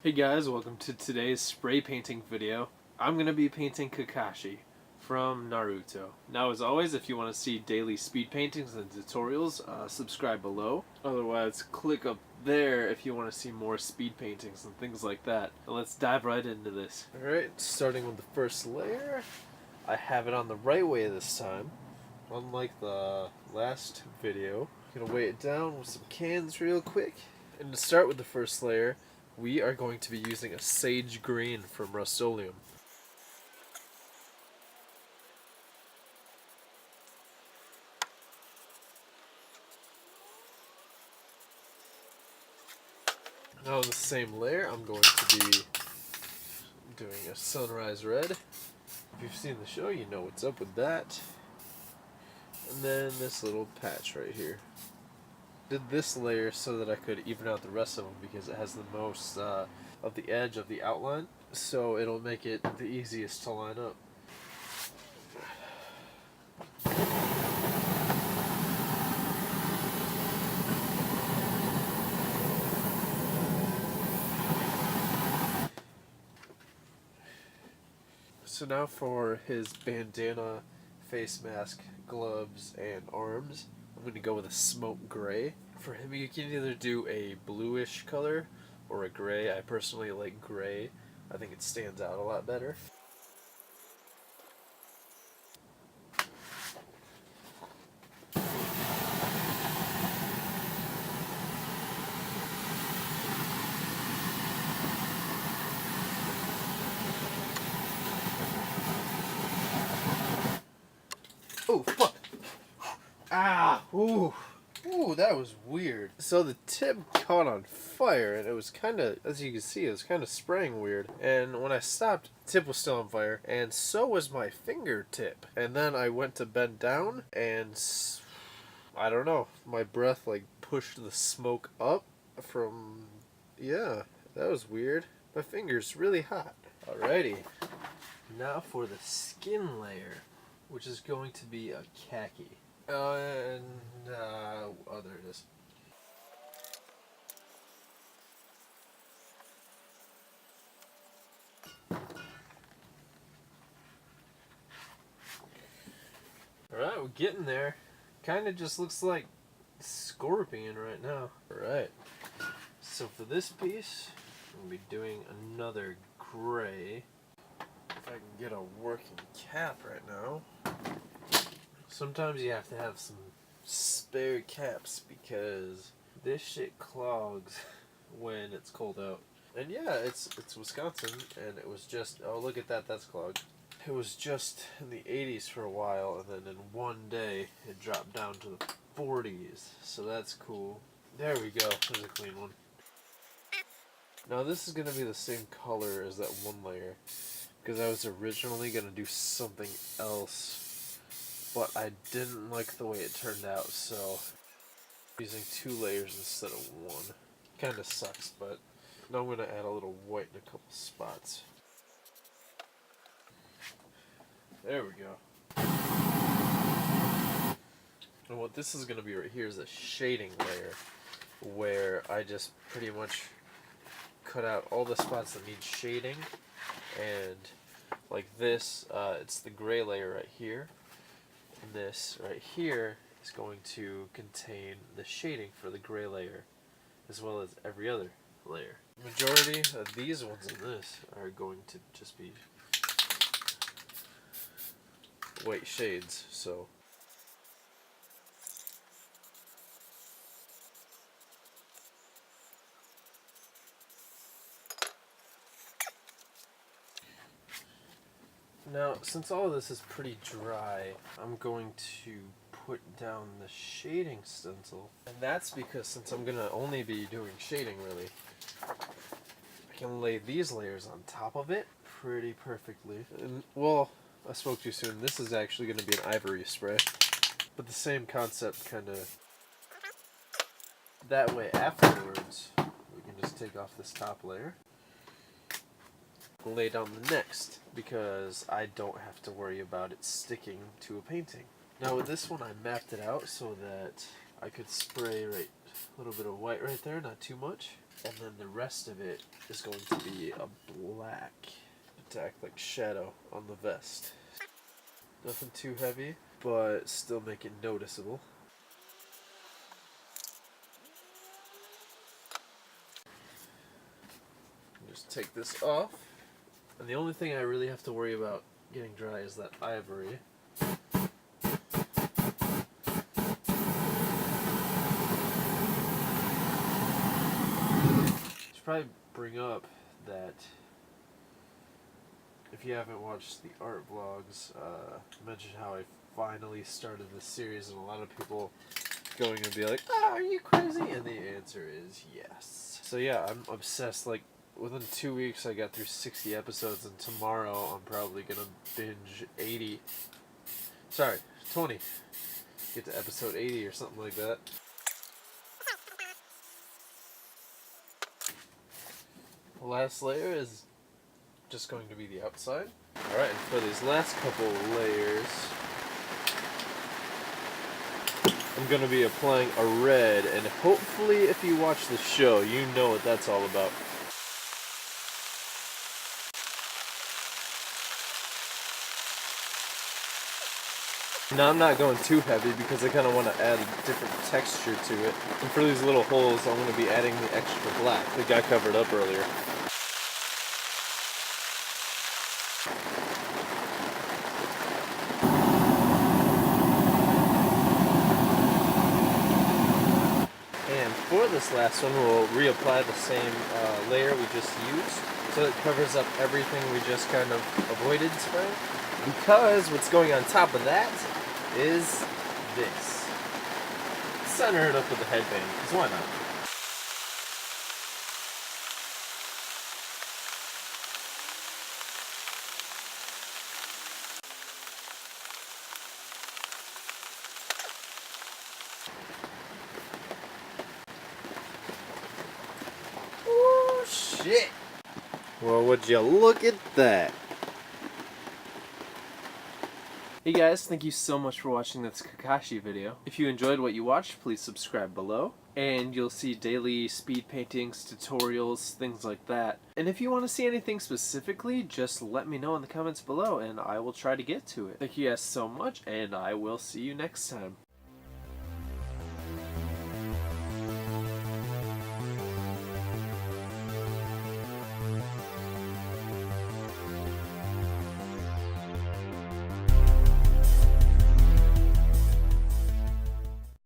Hey guys, welcome to today's spray painting video. I'm going to be painting Kakashi from Naruto. Now as always, if you want to see daily speed paintings and tutorials, subscribe below. Otherwise, click up there if you want to see more speed paintings and things like that. And let's dive right into this. Alright, starting with the first layer. I have it on the right way this time. Unlike the last video, I'm going to weigh it down with some cans real quick. And to start with the first layer, we are going to be using a sage green from Rust-Oleum. Now on the same layer, I'm going to be doing a sunrise red. If you've seen the show, you know what's up with that. And then this little patch right here. Did this layer so that I could even out the rest of them because it has the most of the edge of the outline, so it'll make it the easiest to line up. So now for his bandana, face mask, gloves, and arms, I'm going to go with a smoke gray. For him, you can either do a bluish color or a gray. I personally like gray. I think it stands out a lot better. Oh, fuck! Ah! Ooh! Ooh, that was weird. So the tip caught on fire, and it was kind of, as you can see, it was kind of spraying weird. And when I stopped, the tip was still on fire, and so was my fingertip. And then I went to bend down, and I don't know, my breath like pushed the smoke up from, yeah, that was weird. My finger's really hot. Alrighty, now for the skin layer, which is going to be a khaki. Oh, there it is. Alright, we're getting there. Kinda just looks like Scorpion right now. Alright, so for this piece, I'm going to be doing another gray. If I can get a working cap right now. Sometimes you have to have some spare caps because this shit clogs when it's cold out. And yeah, it's Wisconsin, and it was just, oh look at that, that's clogged. It was just in the 80s for a while, and then in one day it dropped down to the 40s, so that's cool. There we go, there's a clean one. Now this is going to be the same color as that one layer, because I was originally going to do something else, but I didn't like the way it turned out, so I'm using 2 layers instead of 1. Kinda sucks, but now I'm going to add a little white in a couple spots. There we go. And what this is going to be right here is a shading layer, where I just pretty much cut out all the spots that need shading, and like this, it's the gray layer right here. And this right here is going to contain the shading for the gray layer, as well as every other layer. The majority of these ones in this are going to just be white shades, so. Now, since all of this is pretty dry, I'm going to put down the shading stencil. And that's because since I'm going to only be doing shading, really, I can lay these layers on top of it pretty perfectly. And, well, I spoke too soon. This is actually going to be an ivory spray. But the same concept, kind of. That way, afterwards, we can just take off this top layer. Lay down the next, because I don't have to worry about it sticking to a painting. Now with this one I mapped it out so that I could spray a little bit of white right there, not too much. And then the rest of it is going to be a black to act like shadow on the vest. Nothing too heavy, but still make it noticeable. Just take this off. And the only thing I really have to worry about getting dry is that ivory. Should probably bring up that if you haven't watched the art vlogs, I mentioned how I finally started this series, and a lot of people going to be like, "Oh, are you crazy?" And the answer is yes. So yeah, I'm obsessed. Like, within 2 weeks I got through 60 episodes, and tomorrow I'm probably gonna binge 80. Sorry, 20. Get to episode 80 or something like that. The last layer is just going to be the outside. Alright, and for these last couple layers, I'm going to be applying a red, and hopefully if you watch the show, you know what that's all about. Now I'm not going too heavy because I kind of want to add a different texture to it. And for these little holes, I'm going to be adding the extra black that got covered up earlier. And for this last one, we'll reapply the same layer we just used, so it covers up everything we just kind of avoided spraying. Because what's going on top of that is this. Center it up with the headband, because why not? Oh shit! Well, would you look at that? Hey guys, thank you so much for watching this Kakashi video. If you enjoyed what you watched, please subscribe below. And you'll see daily speed paintings, tutorials, things like that. And if you want to see anything specifically, just let me know in the comments below and I will try to get to it. Thank you guys so much, and I will see you next time.